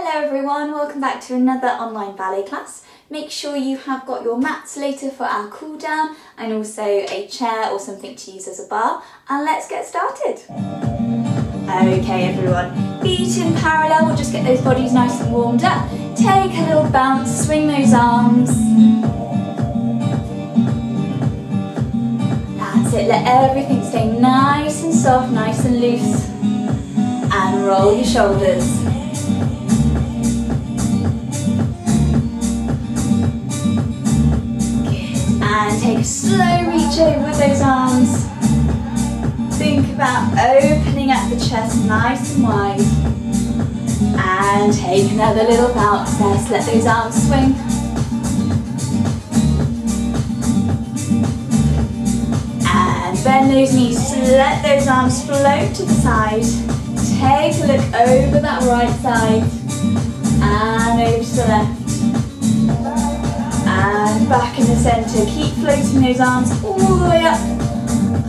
Hello everyone, welcome back to another online ballet class. Make sure you have got your mats later for our cool down and also a chair or something to use as a bar, and let's get started. Okay everyone, feet in parallel, we'll just get those bodies nice and warmed up. Take a little bounce, swing those arms. That's it, let everything stay nice and soft, nice and loose. And roll your shoulders. And take a slow reach over with those arms. Think about opening up the chest nice and wide. And take another little bounce there, so let those arms swing. And bend those knees, so let those arms float to the side. Take a look over that right side. And over to the left. And back in the centre, keep floating those arms all the way up,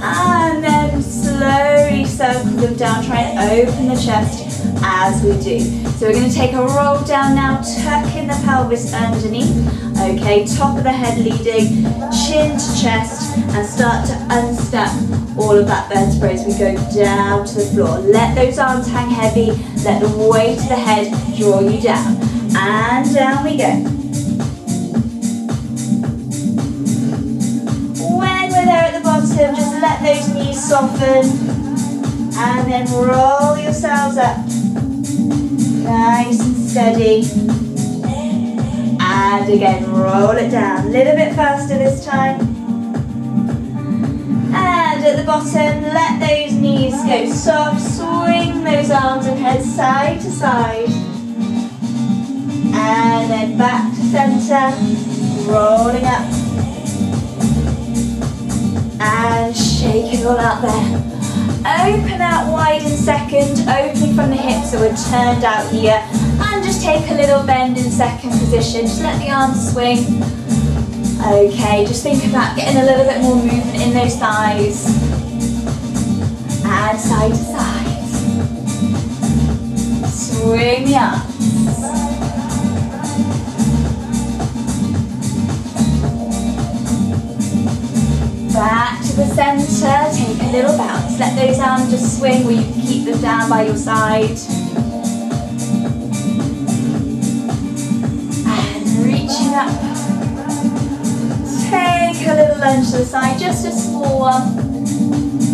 and then slowly circle them down, try and open the chest as we do. So we're going to take a roll down now, tucking the pelvis underneath, okay, top of the head leading, chin to chest, and start to unstuck all of that vertebrae as we go down to the floor. Let those arms hang heavy, let the weight of the head draw you down, and down we go. Just let those knees soften and then roll yourselves up nice and steady, and again roll it down a little bit faster this time, and at the bottom let those knees go soft, swing those arms and head side to side, and then back to centre, rolling up. And shake it all out there. Open out wide in second, opening from the hips, so we're turned out here. And just take a little bend in second position. Just let the arms swing. Okay, just think about getting a little bit more movement in those thighs. And side to side. Swing the arms. Back to the centre, take a little bounce. Let those arms just swing, or you can keep them down by your side. And reaching up. Take a little lunge to the side, just a small one.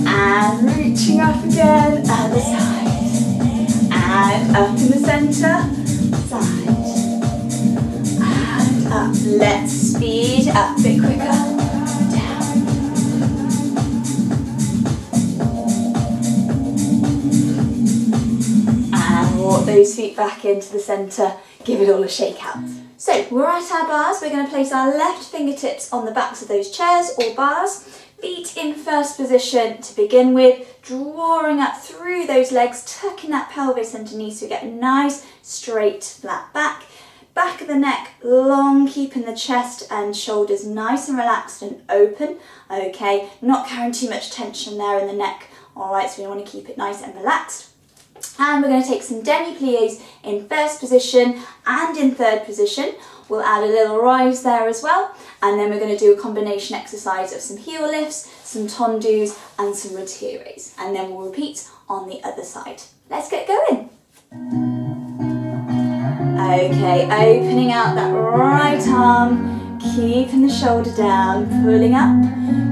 And reaching up again, other side. And up in the centre, side. And up. Let's speed up a bit quicker. Walk those feet back into the centre, give it all a shake out. So we're at our bars, we're going to place our left fingertips on the backs of those chairs or bars, feet in first position to begin with, drawing up through those legs, tucking that pelvis underneath so you get a nice straight flat back. Back of the neck long, keeping the chest and shoulders nice and relaxed and open, okay, not carrying too much tension there in the neck, alright, so we want to keep it nice and relaxed. And we're going to take some demi-pliés in first position and in third position. We'll add a little rise there as well. And then we're going to do a combination exercise of some heel lifts, some tendus and some retirés. And then we'll repeat on the other side. Let's get going. Okay, opening out that right arm, keeping the shoulder down, pulling up.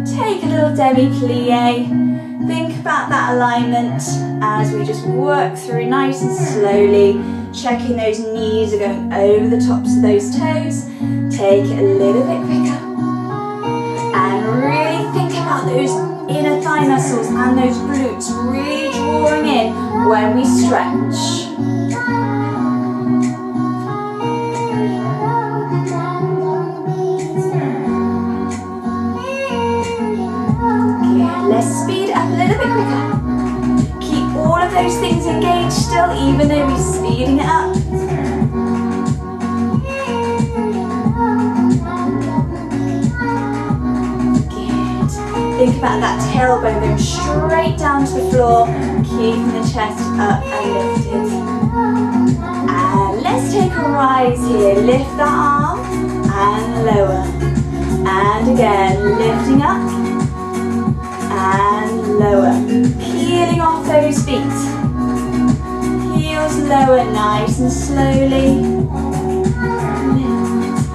Take a little demi-plié. Think about that alignment as we just work through nice and slowly, checking those knees are going over the tops of those toes. Take it a little bit quicker. And really think about those inner thigh muscles and those glutes really drawing in when we stretch. Let's speed up a little bit quicker. Keep all of those things engaged still, even though we're speeding it up. Good. Think about that tailbone going straight down to the floor, keeping the chest up and lifted. And let's rise here. Lift that arm and lower. And again, lifting up and lower. Peeling off those feet. Heels lower, nice and slowly. Lift.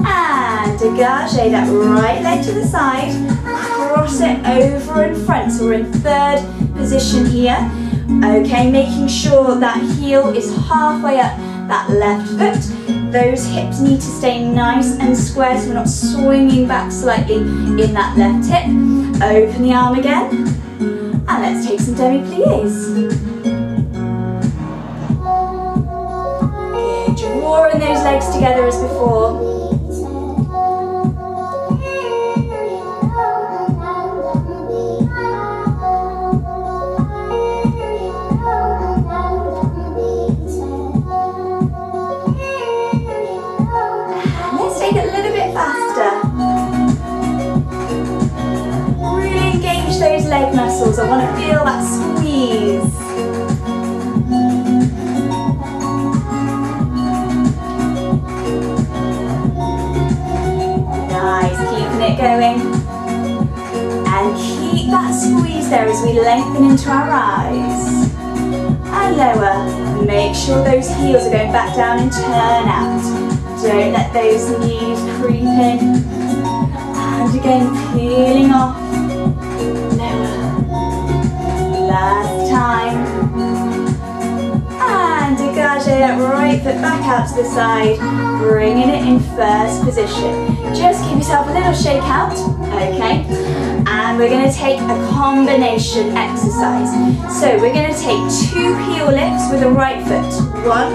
And dégagez that right leg to the side. Cross it over in front. So we're in third position here. Okay, making sure that heel is halfway up that left foot. Those hips need to stay nice and square so we're not swinging back slightly in that left hip. Open the arm again. And let's take some demi-pliés. Good, drawing those legs together as before. Those leg muscles, I want to feel that squeeze. Nice, keeping it going. And keep that squeeze there as we lengthen into our rise. And lower. Make sure those heels are going back down and turn out. Don't let those knees creep in. And again, peeling off. Last time. And dégagez that right foot back out to the side, bringing it in first position. Just give yourself a little shake out, okay? And we're going to take a combination exercise. So we're going to take 2 heel lifts with the right foot. 1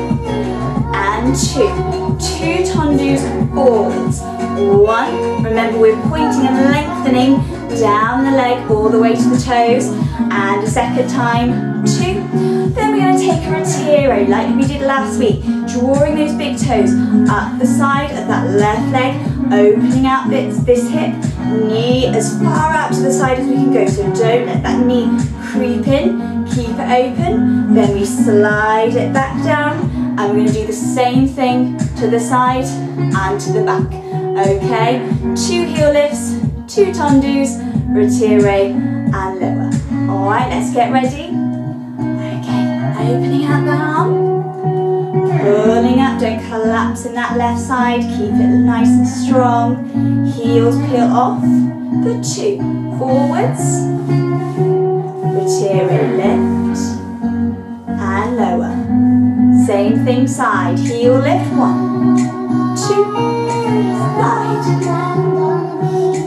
and 2. 2 tendus forwards. 1. Remember, we're pointing and lengthening down the leg all the way to the toes. And a second time, 2. Then we're going to take a retiro like we did last week, drawing those big toes up the side of that left leg, opening out this hip, knee as far out to the side as we can go. So don't let that knee creep in, keep it open. Then we slide it back down, and we're going to do the same thing to the side and to the back. Okay, 2 heel lifts, 2 tendus, retire and lower. Alright, let's get ready. Okay, opening out the arm, pulling up, don't collapse in that left side, keep it nice and strong. Heels peel off for 2. Forwards, retire, lift and lower. Same thing side, heel lift, 1, 2, slide,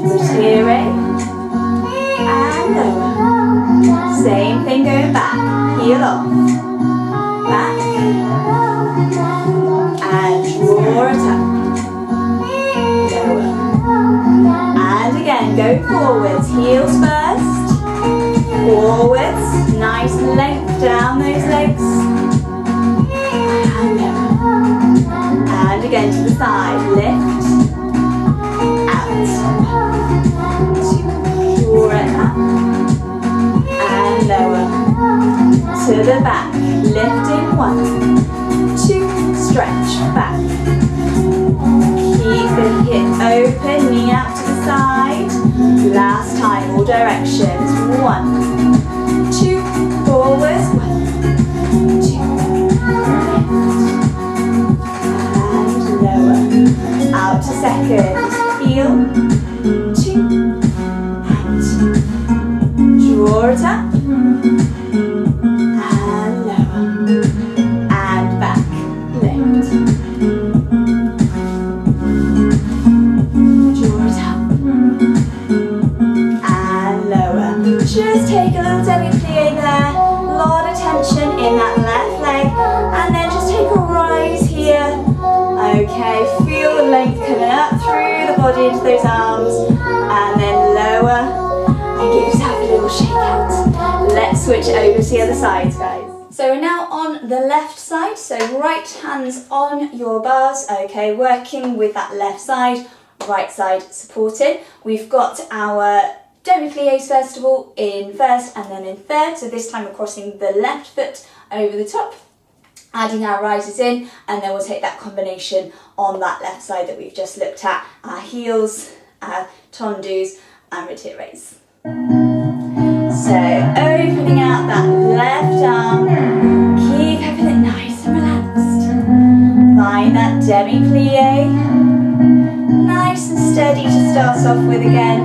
retire and lower. Same thing going back, heel off, back, and draw it up, lower, and again, go forwards, heels first, forwards, nice length down those legs, and lower, and again to the side, lift, out, 2, draw it up, and lower, to the back, lifting, 1, 2, stretch, back, keep the hip open, knee out to the side, last time, all directions, 1, 2, forwards, 1, 2, lift, and lower, out to second, heel, 2, and draw it up, and lower, and back, lift, draw it up, and lower. Just take a little demi-plie there, lot of tension in that left leg, and then just take a rise here. Okay, feel the length coming up through the body into those arms, and then lower, and give yourself a little shake out. Let's switch over to the other sides, guys. So we're now on the left side, so right hands on your bars, okay, working with that left side, right side supported. We've got our demi-pliés first of all in first and then in third, so this time we're crossing the left foot over the top. adding our rises in, and then we'll take that combination on that left side that we've just looked at, our heels, our tendus and retires. So opening out that left arm, keep having it nice and relaxed. Find that demi-plie, nice and steady to start off with again.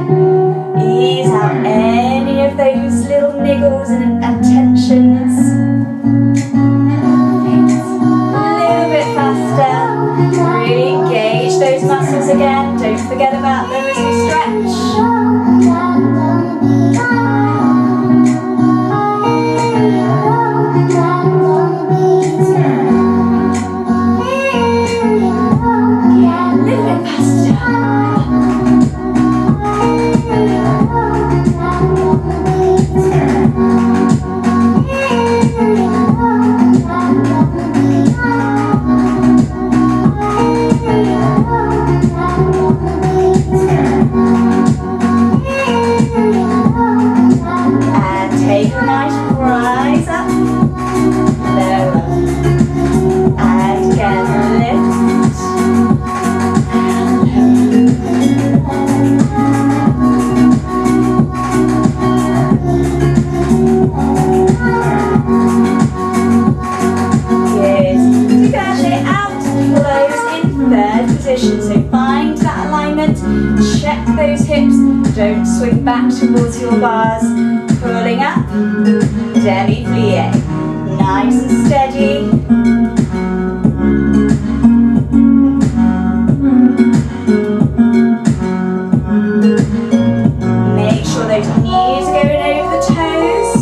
Ease out any of those little niggles and tensions. A little bit faster. Really engage those muscles again. Don't forget about them as we stretch. Don't swing back towards your bars. Pulling up, demi-plie. Nice and steady. Make sure those knees are going over the toes.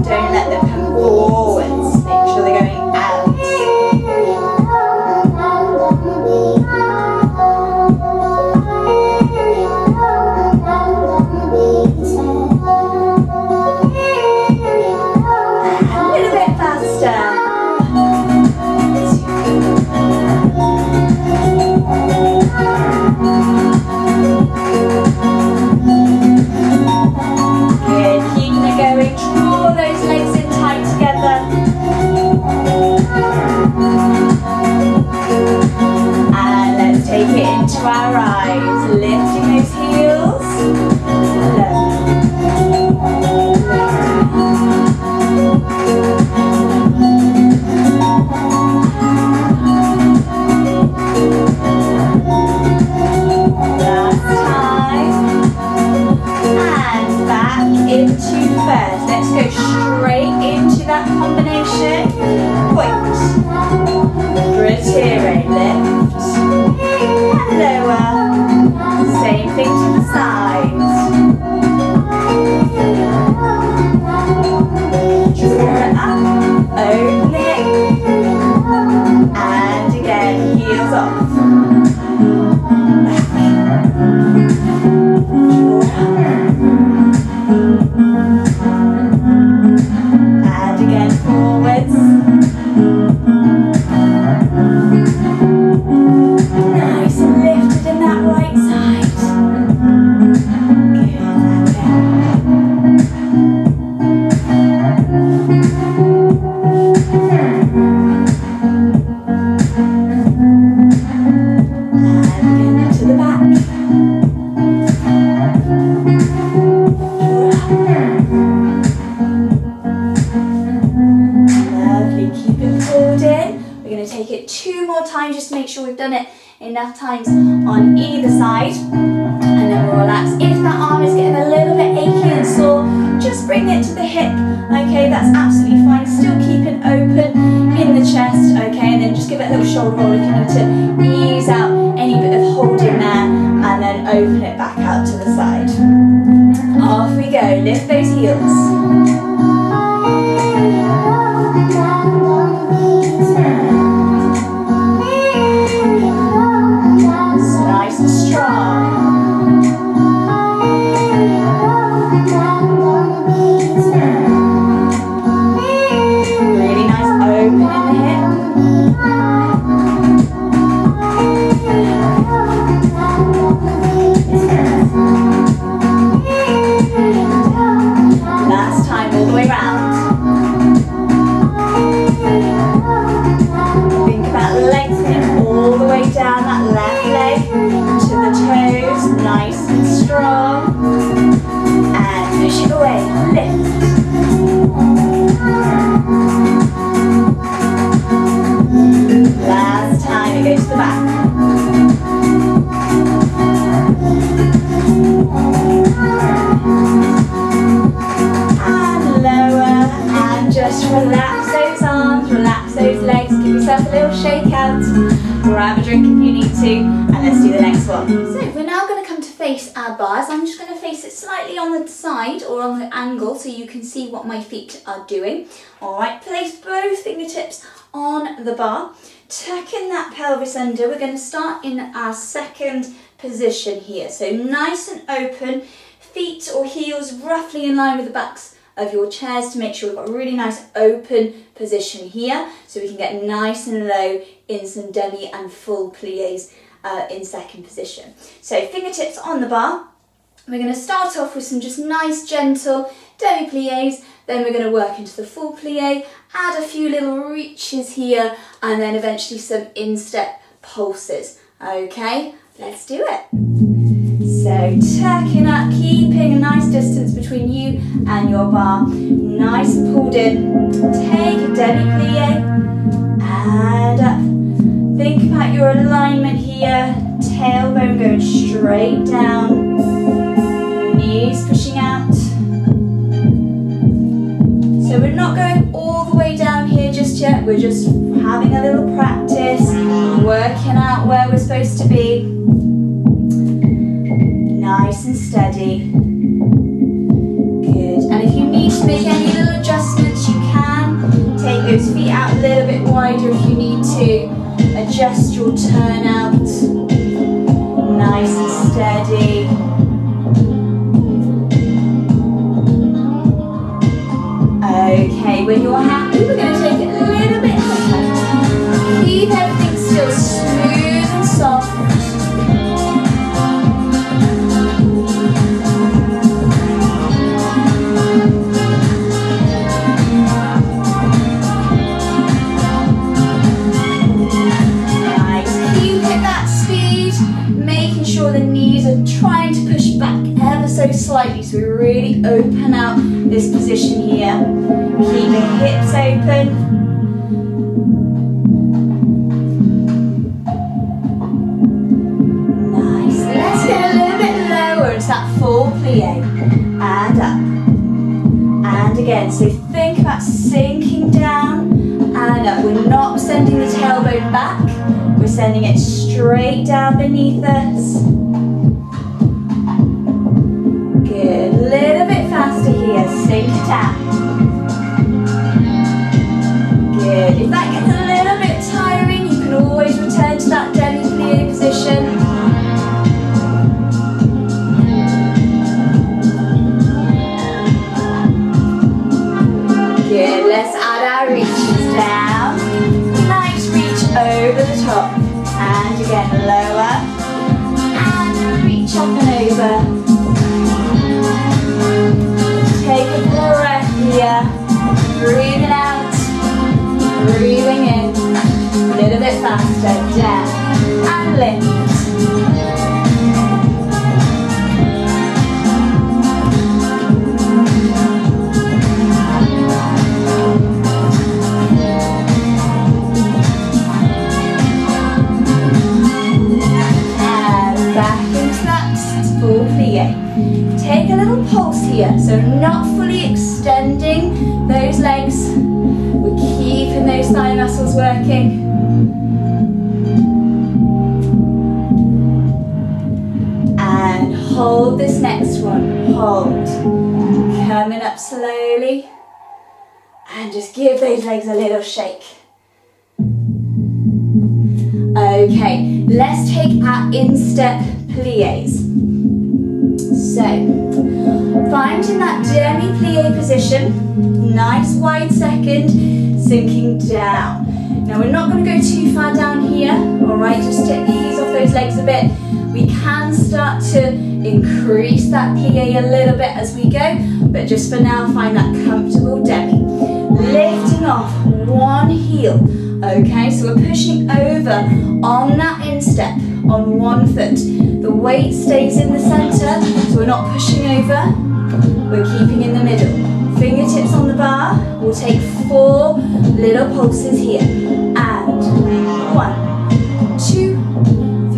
Don't let them come forwards. Make sure they're going out. Into our eyes, lifting those heels. Last time. And back into first. Let's go straight into that combination. Point. Retire, lift. Lower. Same thing to the sides. Draw it up, open it, and again, heels off. And again, forwards. Nice and lifted in that right side. Just to make sure we've done it enough times on either side, and then we'll relax. If that arm is getting a little bit achy and sore, just bring it to the hip. Okay, that's absolutely fine. Still keep it open in the chest. Okay, and then just give it a little shoulder roll if you need to ease out any bit of holding there, and then open it back out to the side. Off we go. Lift those heels. Really nice open in the hip. yourself a little shake out, grab a drink if you need to, and let's do the next one. So we're now going to come to face our bars. I'm just going to face it slightly on the side or on the angle so you can see what my feet are doing. Alright, place both fingertips on the bar. Tuck in that pelvis under. We're going to start in our second position here. So nice and open, feet or heels roughly in line with the backs of your chairs to make sure we've got a really nice open position here so we can get nice and low in some demi and full pliés in second position. So fingertips on the bar. We're going to start off with some just nice gentle demi pliés, then we're going to work into the full plie, add a few little reaches here, and then eventually some instep pulses. Okay, let's do it. So tucking up, keeping a nice distance between you and your bar. Nice and pulled in. Take a demi-plie and up. Think about your alignment here. Tailbone going straight down. Knees pushing out. So we're not going all the way down here just yet. We're just having a little practice, working out where we're supposed to be. Nice and steady. Good. And if you need to make any little adjustments, you can. Take those feet out a little bit wider if you need to. Adjust your turnout. Nice and steady. Okay, when you're happy, we're going to take it a little bit higher. Keep everything still smooth and soft. Trying to push back ever so slightly so we really open out this position here. Keep the hips open. Nice. Let's get a little bit lower into that full plie. And up. And again. So think about sinking down and up. We're not sending the tailbone back. We're sending it straight down beneath us. Good, a little bit faster here, sink it down. Good, if that gets a little bit tiring, you can always return to that demi-plie position. Good, let's add our reaches down. Nice reach over the top. And again, lower. And reach up and over. Take a breath here, breathing out, breathing in, a little bit faster, down, and lift. And back into that full plie. Take a little pulse here, so not fully extending those legs. We're keeping those thigh muscles working. And hold this next one, hold. Coming up slowly. And just give those legs a little shake. Okay, let's take our instep pliés. So, finding that demi-plie position, nice wide second, sinking down. Now we're not going to go too far down here, alright, just to ease off those legs a bit. We can start to increase that plie a little bit as we go, but just for now, find that comfortable demi. Lifting off one heel, okay, so we're pushing over on that instep on one foot. The weight stays in the centre, so we're not pushing over, we're keeping in the middle. Fingertips on the bar, we'll take 4 little pulses here. And 1, 2,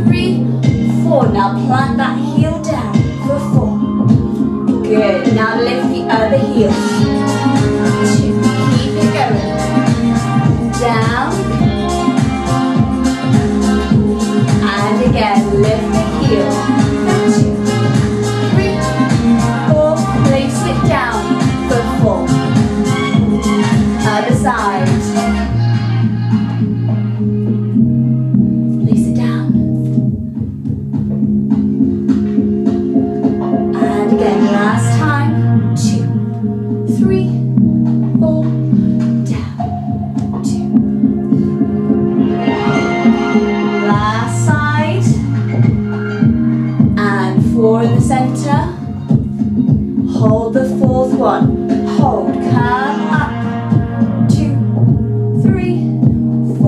3, 4. Now plant that heel down for 4. Good, now lift the other heel. 2, keep it going. Down,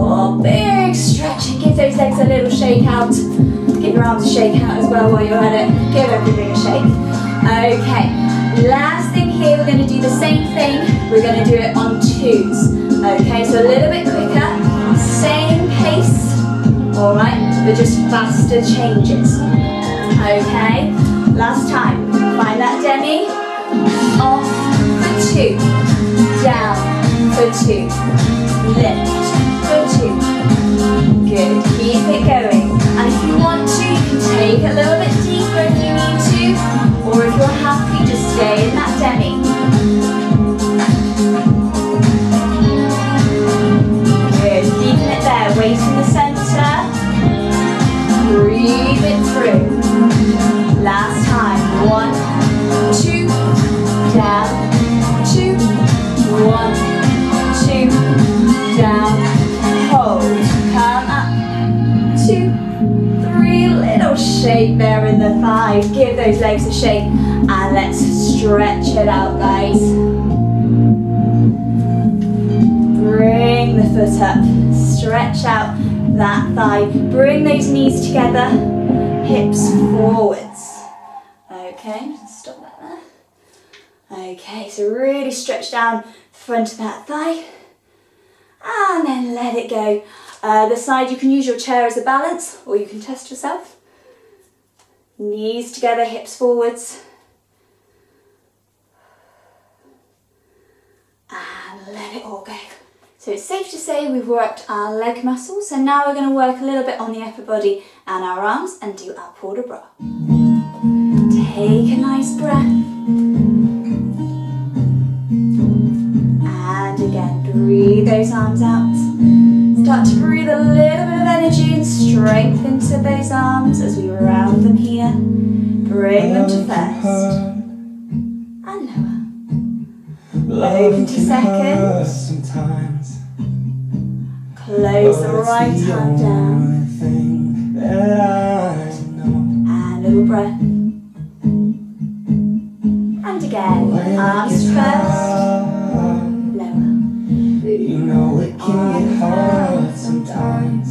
4, big stretch, and give those legs a little shake out. Give your arms a shake out as well while you're at it. Give everything a shake. Okay, last thing here, we're going to do the same thing. We're going to do it on 2s. Okay, so a little bit quicker, same pace, all right, but just faster changes. Okay, last time, find that demi, off for 2, down for 2, lift for 2, good, keep it going, and if you want to, you can take a little bit deeper if you need to, or if you're happy, just stay in that demi. Good, keeping it there, weight in the centre, breathe it through. Last time, 1, 2, down, 2, 1, 2, down, hold, come up, 2, 3, little shake there in the thighs, give those legs a shake, and let's stretch it out, guys. Bring the foot up, stretch out that thigh, bring those knees together, hips forwards. Okay, stop that there. Okay, so really stretch down the front of that thigh, and then let it go. The side, you can use your chair as a balance, or you can test yourself. Knees together, hips forwards. And let it all go. So it's safe to say we've worked our leg muscles, so now we're going to work a little bit on the upper body and our arms and do our port de bras. Take a nice breath. And again, breathe those arms out. Start to breathe a little bit of energy and strength into those arms as we round them here. Bring them to first. And lower. Open to second. Close the right hand down. And little breath. And again, arms first. You know it can get hard sometimes.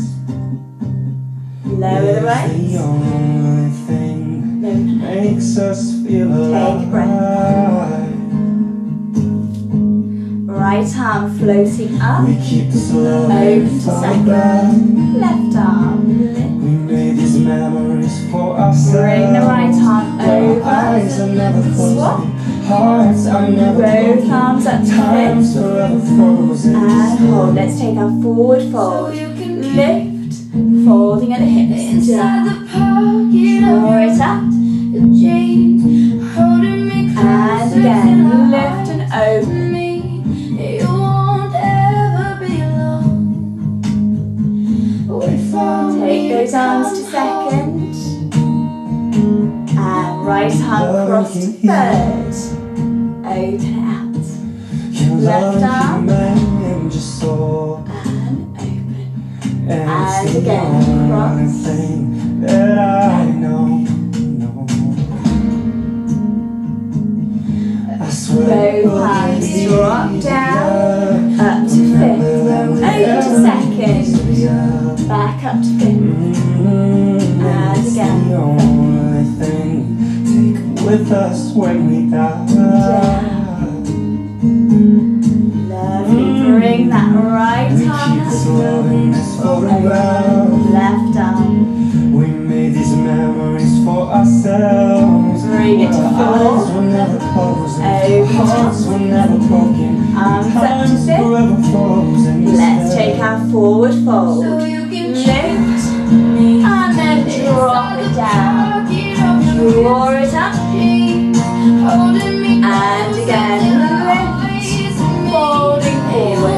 Lower the weight. The only thing that makes us feel alive. Take a breath. Right arm floating up. We keep slowly Open to second. Left arm lift. We made these memories for ourselves. Bring the right arm over. Eyes are never Swap. closing. Hearts are never Both broken. arms up to Time's lift. forever frozen. And hold. Let's take our forward fold. Lift. Folding at the hips. Down. Draw it up. And again. Lift and open. Take those arms to second. And right arm cross to third. Open it out. Left arm. And just soul. And open. And And again, cross. thing that I know. I swear Both hands drop down. Up to fifth. Over to second. Back up to fifth. And again. The only thing take with us when we die. Lovely. Bring that right We arm keep slowing this photograph. left arm. We made these memories for ourselves. Bring it to Our eyes full. were never closing. Open. Hearts were never broken. Arms up to Time's sit. forever frozen. Let's take our forward fold. Lift. And then drop it down. Draw it up. And again, lift. Folding forward.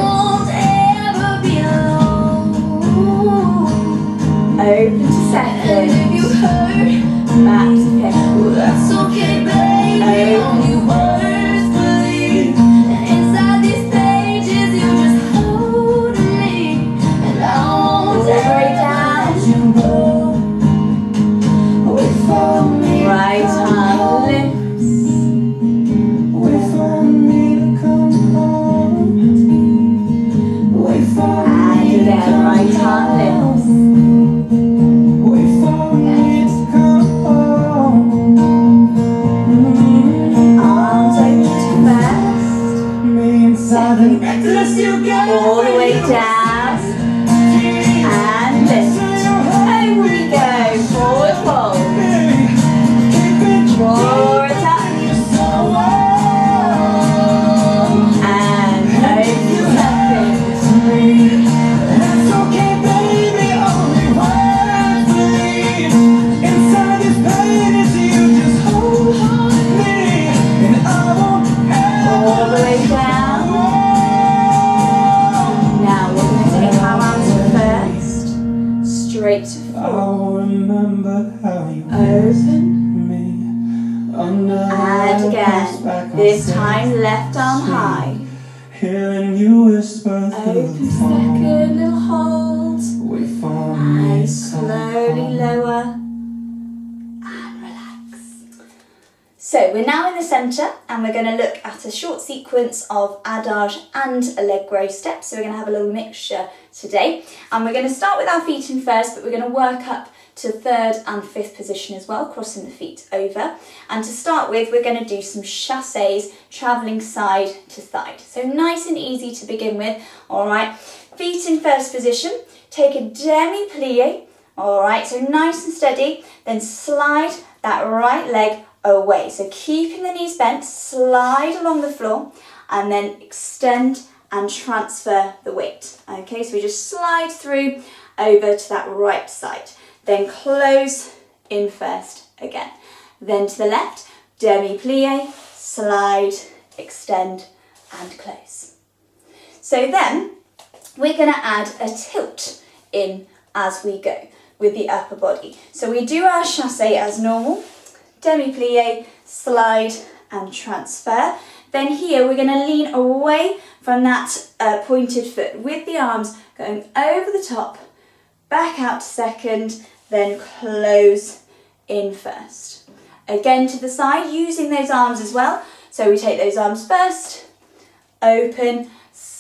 Open to second. Back to fifth. That's okay, baby. Only words believe. And inside these pages, you just hold me. And I All won't the way ever down. let you go. Wait for me. Right arm lifts. Wait for me to come home. Wait for And me to then come straight I'll forward. remember how you Open. me under And again, this time left arm high. hearing you whisper through Open the second, little hold. wait for me And to slowly come lower and relax. So we're now in the centre and we're going to look at a short sequence of adage and allegro steps. So we're going to have a little mixture today. And we're going to start with our feet in first, but we're going to work up to third and fifth position as well, crossing the feet over. And to start with, we're going to do some chassés, travelling side to side. So nice and easy to begin with, all right. Feet in first position, take a demi-plie, all right, so nice and steady, then slide that right leg away. So keeping the knees bent, slide along the floor, and then extend and transfer the weight. Okay, so we just slide through over to that right side. Then close in first again. Then to the left, demi-plie, slide, extend and close. So then we're going to add a tilt in as we go with the upper body. So we do our chassé as normal, demi-plie, slide and transfer. Then here we're going to lean away from that pointed foot with the arms going over the top, back out to second, then close in first. Again to the side, using those arms as well. So we take those arms first, open,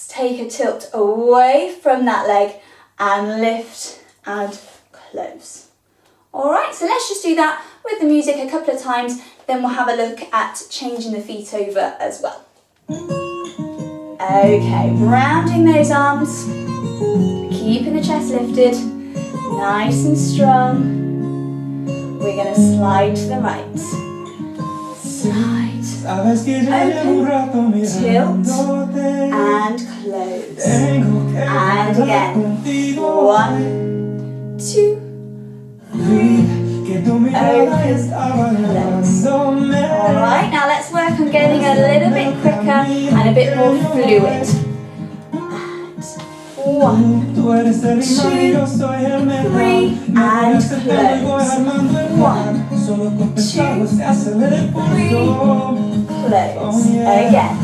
take a tilt away from that leg and lift and close. All right, so let's just do that with the music a couple of times, then we'll have a look at changing the feet over as well. Okay, rounding those arms, keeping the chest lifted, nice and strong. We're going to slide to the right. Slide, open, tilt, and close. And again, 1, 2, 3, open, close. Alright, now let's work on getting a little bit quicker and a bit more fluid. And 1, 2, 3, and close. 1, 2, 3, close. Again.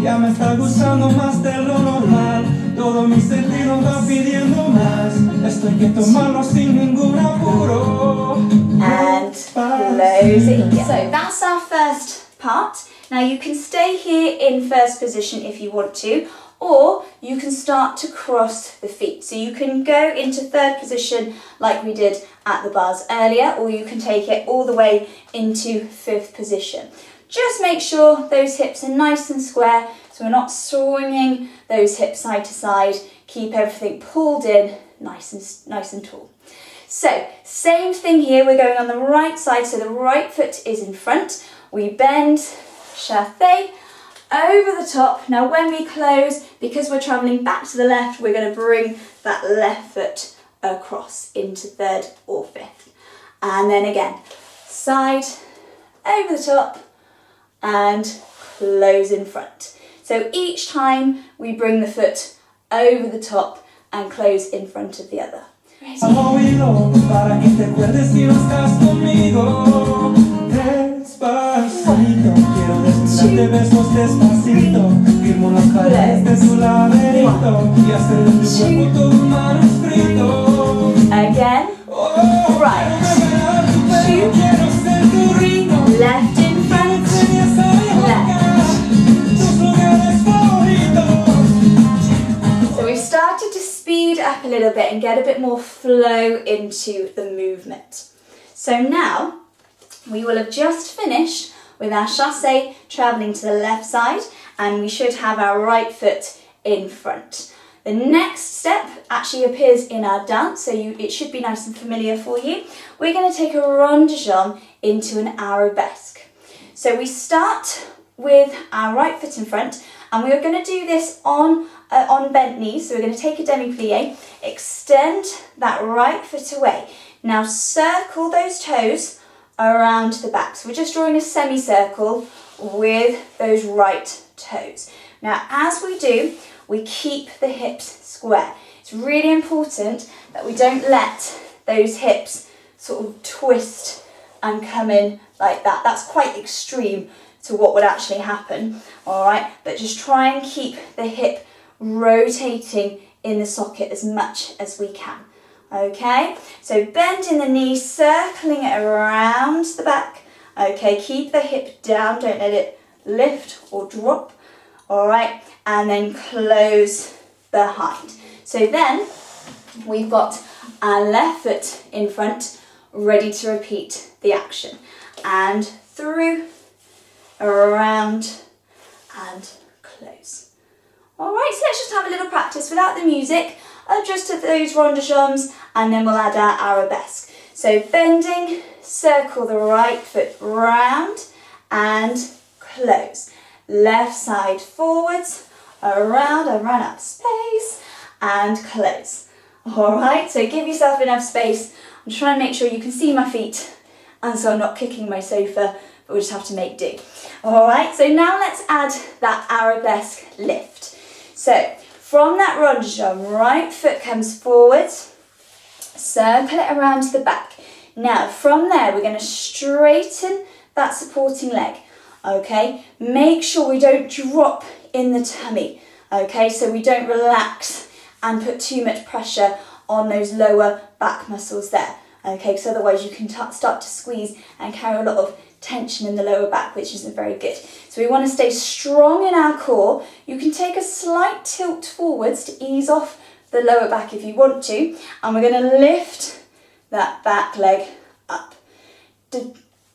Ya me está gustando más de lo normal. Todo mi sentido va pidiendo más. Esto hay que tomarlo sin ningún apuro. And close it again. So that's our first part. Now you can stay here in first position if you want to, or you can start to cross the feet. So you can go into third position like we did at the bars earlier, or you can take it all the way into fifth position. Just make sure those hips are nice and square, so we're not swinging those hips side to side. Keep everything pulled in, nice and tall. So, same thing here, we're going on the right side, so the right foot is in front. We bend, chassé, over the top. Now when we close, because we're travelling back to the left, we're going to bring that left foot across into third or fifth. And then again, side, over the top, and close in front. So each time we bring the foot over the top and close in front of the other. Al oído, para que te acuerdes si no estás conmigo. Despacito, quiero desnudarte besos despacito. Firmo las paredes de tu laberinto y hacer de tu cuerpo todo un manuscrito. Again. Right. 2, 3, left in front, left. So we've started to speed up a little bit and get a bit more flow into the movement. So now we will have just finished with our chassé travelling to the left side, and we should have our right foot in front. The next step actually appears in our dance, so it should be nice and familiar for you. We're going to take a rond de jambe into an arabesque. So we start with our right foot in front, and we are going to do this on bent knees. So we're going to take a demi-plie, extend that right foot away. Now circle those toes around the back. So we're just drawing a semicircle with those right toes. Now as we do, we keep the hips square. It's really important that we don't let those hips sort of twist and come in like that. That's quite extreme to what would actually happen, all right? But just try and keep the hip rotating in the socket as much as we can, okay? So bending the knee, circling it around the back, okay? Keep the hip down, don't let it lift or drop, all right? And then close behind. So then we've got our left foot in front, ready to repeat the action. And through, around, and close. All right, so let's just have a little practice without the music, just of those ronde-jambes, and then we'll add our arabesque. So bending, circle the right foot round, and close. Left side forwards, around, and run up space, and close. All right, so give yourself enough space. I'm trying to make sure you can see my feet, and so I'm not kicking my sofa, but we just have to make do. All right, so now let's add that arabesque lift. So from that ronde-jambe, right foot comes forward, circle it around to the back. Now from there, we're going to straighten that supporting leg, okay? Make sure we don't drop in the tummy, okay? So we don't relax and put too much pressure on those lower back muscles there, okay? Because otherwise you can start to squeeze and carry a lot of tension in the lower back, which isn't very good. So we want to stay strong in our core. You can take a slight tilt forwards to ease off the lower back if you want to, and we're going to lift that back leg up.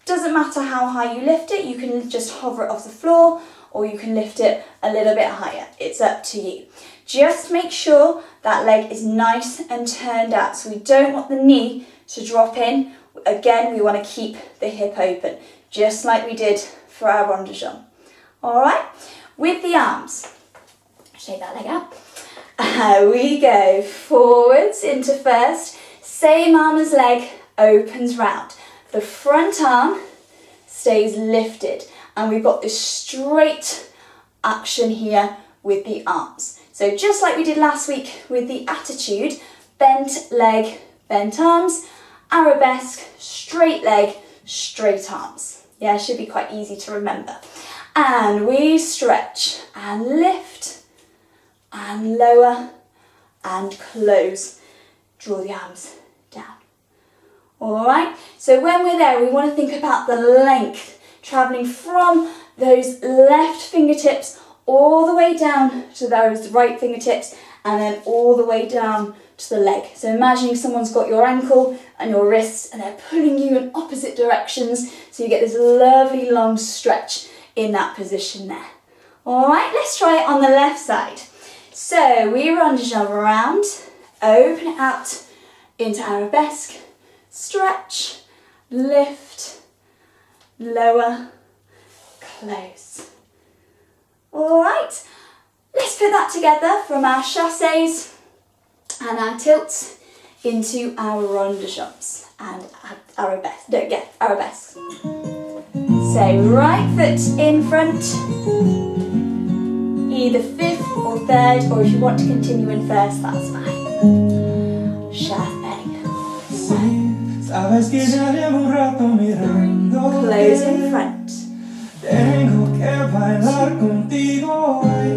Doesn't matter how high you lift it, you can just hover it off the floor, or you can lift it a little bit higher. It's up to you. Just make sure that leg is nice and turned out, so we don't want the knee to drop in. Again, we want to keep the hip open, just like we did for our ronde-jambe. All right, with the arms, shake that leg out. We go forwards into first, same arm as leg, opens round. The front arm stays lifted, and we've got this straight action here with the arms. So just like we did last week with the attitude, bent leg, bent arms, arabesque, straight leg, straight arms. Yeah, it should be quite easy to remember. And we stretch and lift and lower and close. Draw the arms down. All right, so when we're there, we want to think about the length, traveling from those left fingertips all the way down to those right fingertips, and then all the way down to the leg. So imagining someone's got your ankle and your wrists, and they're pulling you in opposite directions, so you get this lovely long stretch in that position there. All right, let's try it on the left side. So we ronde-jambe around, open it out into arabesque, stretch, lift, lower, close. All right, let's put that together from our chassés and our tilts into our ronde-jambes and arabesque. Don't get arabesque. So right foot in front, either fifth or third, or if you want to continue in first, that's fine. Chassé. Sabes que ya llevo un rato mirando. Close in front. Tengo que bailar contigo hoy.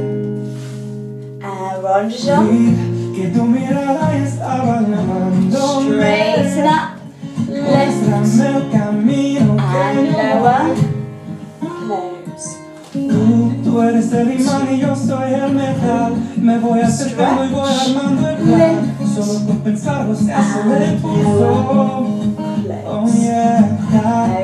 Ronde-jambe. Que tu mirada estaba llamándome. Straighten up. Lift. El camino And lower. Close. Tú eres el imán y yo soy el metal. Me voy acercando y voy armando el plan. Solo con pensarlo se hace el pulso. Oh yeah.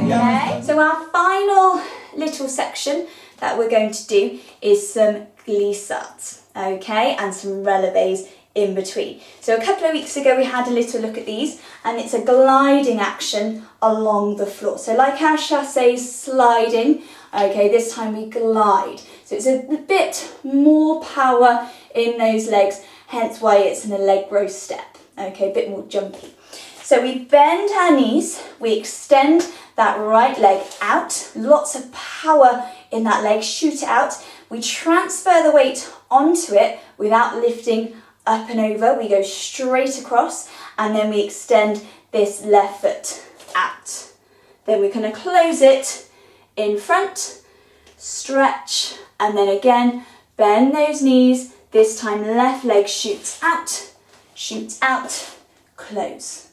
Okay, so our final little section that we're going to do is some glissades, okay, and some relevés in between. So a couple of weeks ago we had a little look at these, and it's a gliding action along the floor. So like our chassés sliding, okay, this time we glide. So it's a bit more power in those legs, hence why it's in a leg row step, okay, a bit more jumpy. So we bend our knees, we extend that right leg out, lots of power in that leg, shoot it out. We transfer the weight onto it without lifting up and over. We go straight across, and then we extend this left foot out. Then we're going to close it in front, stretch, and then again, bend those knees. This time left leg shoots out, close.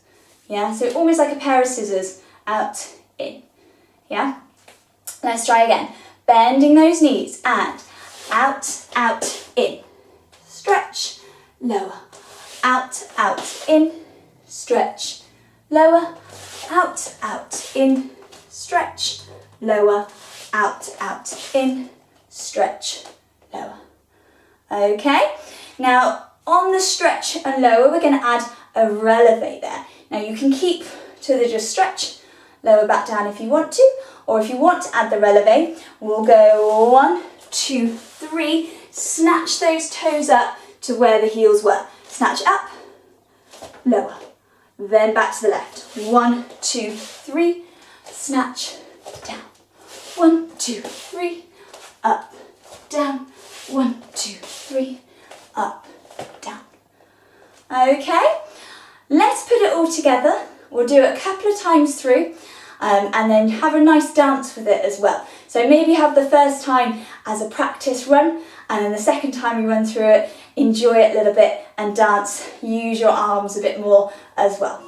Yeah, so almost like a pair of scissors, out, in. Yeah, let's try again. Bending those knees and out, in. Stretch, lower, out, in. Stretch, lower, out, in. Stretch, lower, out, in. Stretch, lower. Okay, now on the stretch and lower, we're going to add a releve there. Now you can keep to the just stretch, lower back down if you want to, or if you want to add the releve, we'll go 1, 2, 3, snatch those toes up to where the heels were. Snatch up, lower, then back to the left. 1, 2, 3, snatch, down. 1, 2, 3, up, down. 1, 2, 3, up, down. Okay, let's put it all together. We'll do it a couple of times through and then have a nice dance with it as well. So maybe have the first time as a practice run, and then the second time you run through it, enjoy it a little bit and dance. Use your arms a bit more as well.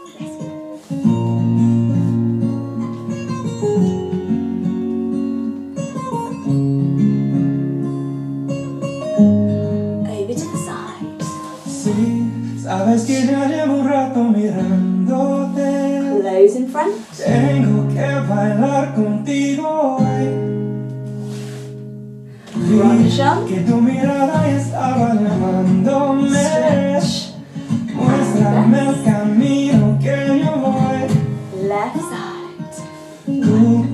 Sabes que ya llevo un rato mirándote. Close in front. Tengo que bailar contigo hoy. Vi que tu mirada estaba llamándome. Stretch. Muéstrame el camino que yo voy. Left side.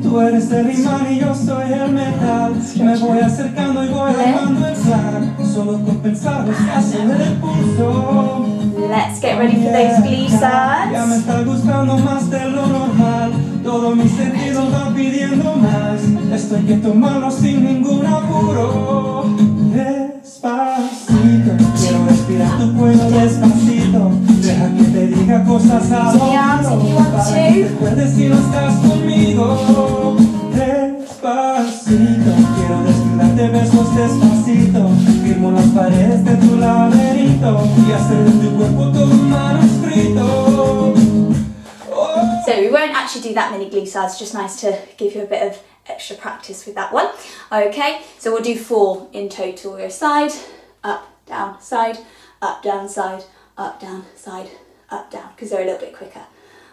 Tú eres el imán y yo soy el metal. Me voy acercando y voy armando el plan. Solo con pensarlo se acelera el pulso. Let's get ready for those glissades. Ya me está gustando más de lo normal. Todo mi sentido va pidiendo más. Esto hay que tomarlo sin ningún apuro. Despacito, quiero respirar tu cuello despacito. Deja que te diga cosas al oído, para que te acuerdes si no estás conmigo. Despacito, quiero desnudarte besos despacito. Firmo las paredes de tu laberinto y hacer de tu cuerpo todo un manuscrito. So we won't actually do that many glissades, just nice to give you a bit of extra practice with that one. Okay, so we'll do 4 in total. We'll go side, up, down, side, up, down, side, up, down, side, up, down, because they're a little bit quicker.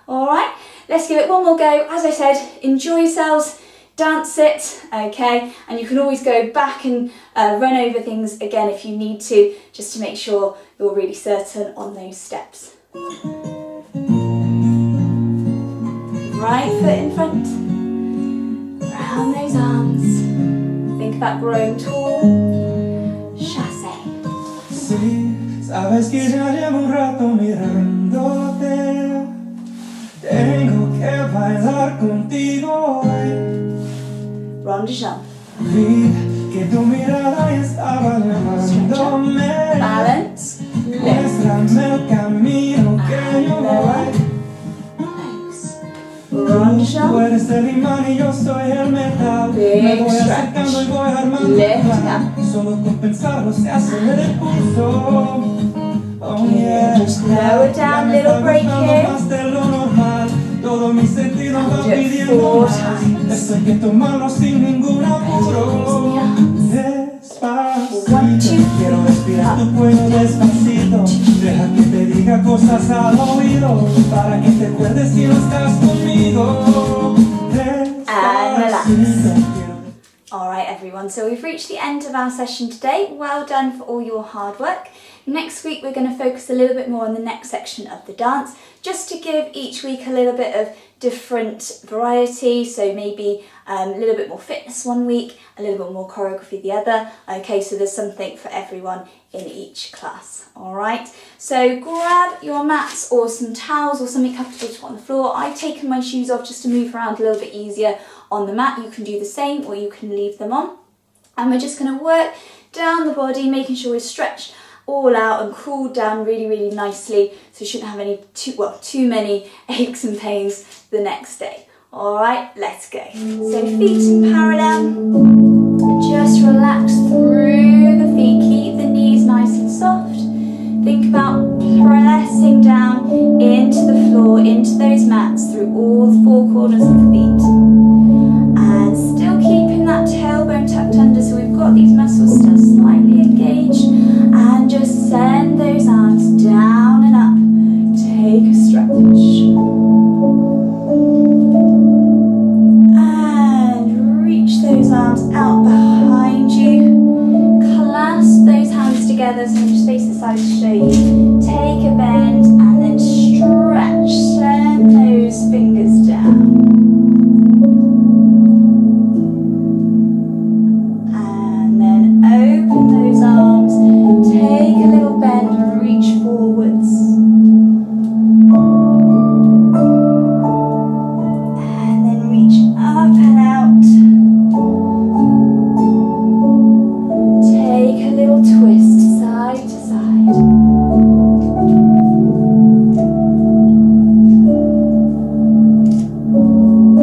All right, let's give it one more go. As I said, enjoy yourselves, dance it, okay, and you can always go back and run over things again if you need to, just to make sure you're really certain on those steps. Right foot in front, round those arms, think about growing tall, chassé. Sí, sabes que ya llevo un rato mirándote. Tengo que bailar contigo hoy. Rond de jambe. Vi que tu mirada estaba llamándome. Balance. Muéstrame el camino que yo voy. Rond de Tú jambe. eres el imán y yo soy el metal. Me Big voy stretch. acercando y voy armando Lift el plan. Solo con pensarlo se acelera el pulso. Oh yeah. Just lower down, little break here. Más de lo normal. Todo mi sentido va do it pidiendo 4 más. times. Esto hay que tomarlo sin ningún apuro. Despacito, quiero respirar tu cuello despacito. Deja que te diga cosas al oído, para que te acuerdes si no estás conmigo. Despacito. Alright everyone, so we've reached the end of our session today. Well done for all your hard work. Next week we're going to focus a little bit more on the next section of the dance, just to give each week a little bit of different variety, so maybe a little bit more fitness one week, a little bit more choreography the other. Okay, so there's something for everyone in each class. Alright, so grab your mats or some towels or something comfortable to put on the floor. I've taken my shoes off just to move around a little bit easier on the mat. You can do the same or you can leave them on. And we're just going to work down the body, making sure we're stretched all out and cooled down really, really nicely, so you shouldn't have too many aches and pains the next day. All right, let's go. So feet in parallel, just relax through the feet, keep the knees nice and soft. Think about pressing down into the floor, into those mats through all the four corners of the feet. And still keeping that tailbone tucked under, so we've got these muscles still slightly engaged. And just send those arms down and up. Take a stretch. And reach those arms out behind you. Clasp those hands together, so just face the side to show you. Take a bend and then stretch. Send those fingers down. And then open those arms. Take a little bend and reach forwards. And then reach up and out. Take a little twist side to side.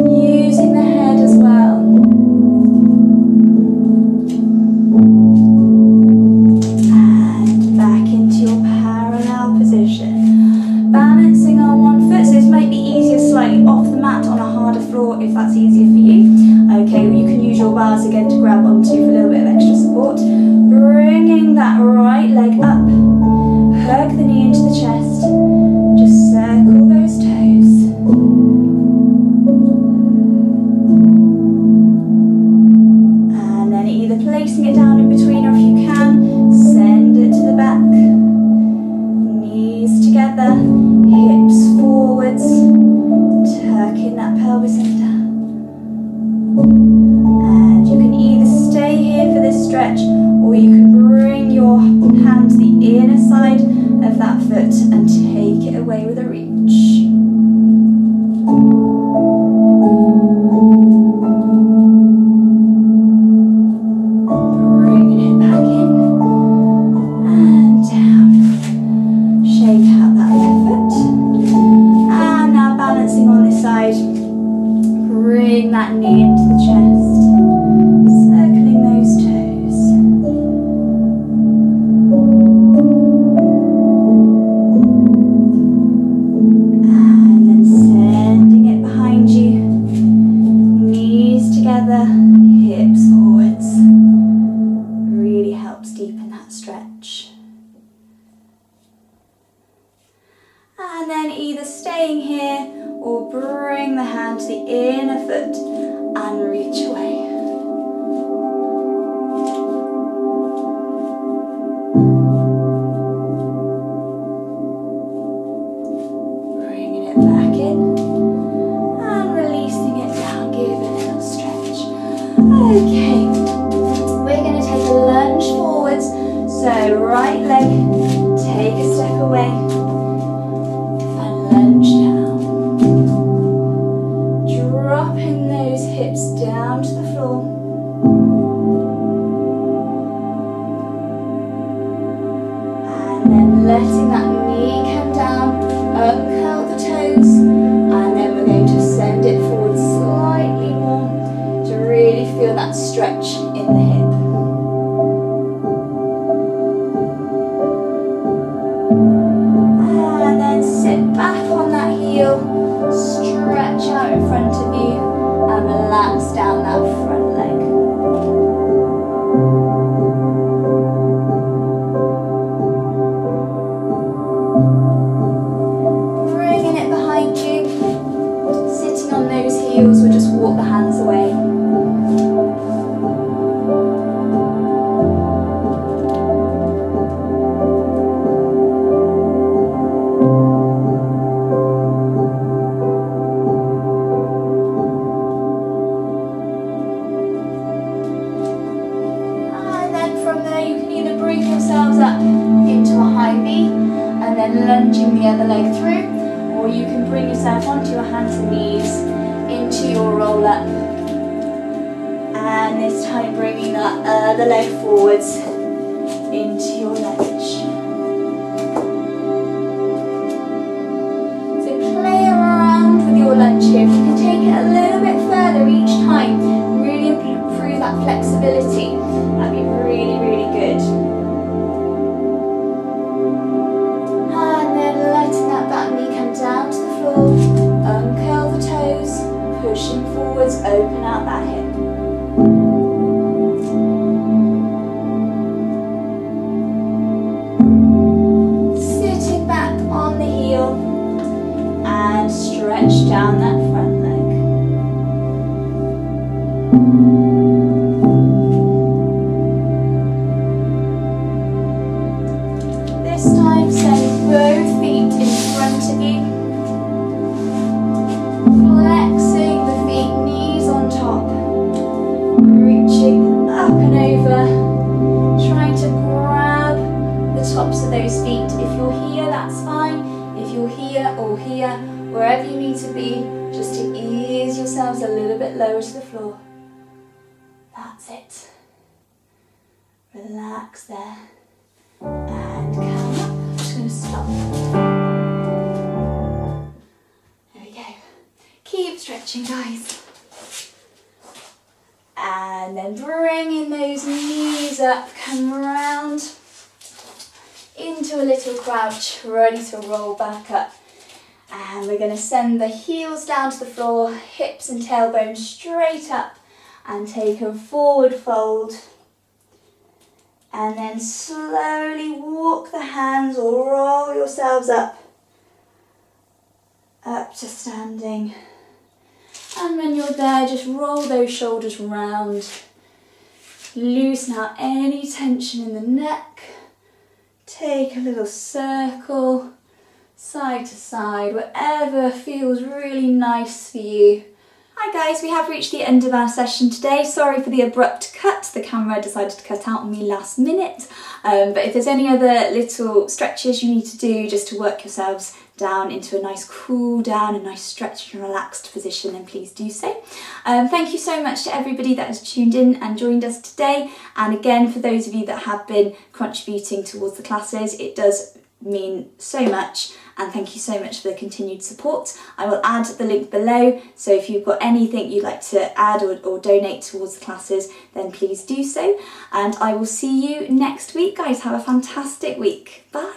Using the head as well. And back into your parallel position. Balancing on one foot, so this might be easier slightly off the mat on a harder floor if that's easier for you. Okay, well you can use your bars again to grab onto for a little bit of extra support. Bringing that right leg up. Hug the knee into the chest. Just circle those toes. And then either placing it down in between, or if you can, send it to the back. Knees together, hips forwards, tucking that pelvis under. And you can either stay here for this stretch, or you can bring your hand to the inner side of that foot and take it away with a reach. Bringing it back in and down. Shake out that left foot. And now balancing on this side. Bring that knee into the chest. Circling those toes. And then sending it behind you. Knees together, hips forwards. Really helps deepen that stretch. And then either staying here or bring the hand to the inner foot and reach away. Bringing it back in and releasing it down, give it a little stretch. Okay, we're going to take a lunge forwards. So right leg, take a step away and lunge down. Dropping those hips down to the floor. And then letting that knee come down, uncurl the toes, and then we're going to send it forward slightly more to really feel that stretch in the hip. And then sit back on that heel. Stretch out in front of you and relax down that front leg. Bringing it behind you. Sitting on those heels, we'll just walk the hands away. Lunging the other leg through, or you can bring yourself onto your hands and knees into your roll up, and this time bringing that other leg forwards into your lunge. stretch down that front leg. This time, send both feet in front of you. Flexing the feet, knees on top. Reaching up and over. Trying to grab the tops of those feet. If you're here, that's fine. If you're here or here, wherever you need to be, just to ease yourselves a little bit lower to the floor. That's it. Relax there. And come up. I'm just going to stop. There we go. Keep stretching, guys. And then bringing those knees up, come around into a little crouch, ready to roll back up. And we're going to send the heels down to the floor, hips and tailbone straight up, and take a forward fold. And then slowly walk the hands or roll yourselves up to standing. And when you're there, just roll those shoulders round. Loosen out any tension in the neck. Take a little circle, side to side, whatever feels really nice for you. Hi guys, we have reached the end of our session today. Sorry for the abrupt cut, the camera decided to cut out on me last minute. But if there's any other little stretches you need to do just to work yourselves down into a nice cool down, a nice stretched and relaxed position, then please do so. Thank you so much to everybody that has tuned in and joined us today. And again, for those of you that have been contributing towards the classes, it does mean so much, and thank you so much for the continued support. I will add the link below, so if you've got anything you'd like to add or donate towards the classes, then please do so. And I will see you next week, guys. Have a fantastic week. Bye.